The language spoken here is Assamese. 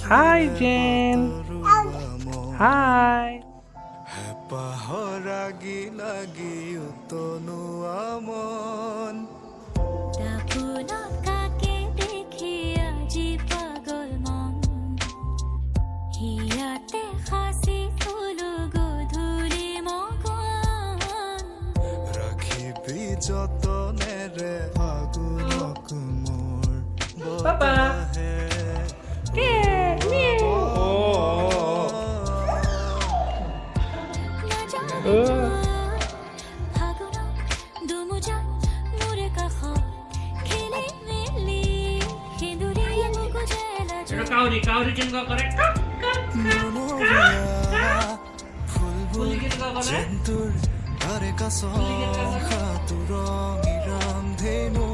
Hi, Jen. Hi. পাহৰাগি লাগি উতনো আমন দাপোনত কাকে দেখি আজি পাগল মন হিয়াতে সাঁচি থলো গধূলি মকন ৰাখিবি যতনেৰে ফাগুনক মোৰ Papa. বতাহে ফাগুনত দুমুজান মোৰে কাষত খেলি মেলি সেন্দুৰীয়া মুকুজেলা কাউৰী কেনেকুৱা কৰে ফুলবোৰ জেন্তুৰ তাৰে কাছ সাঁতোৰং ইৰাম ধেনু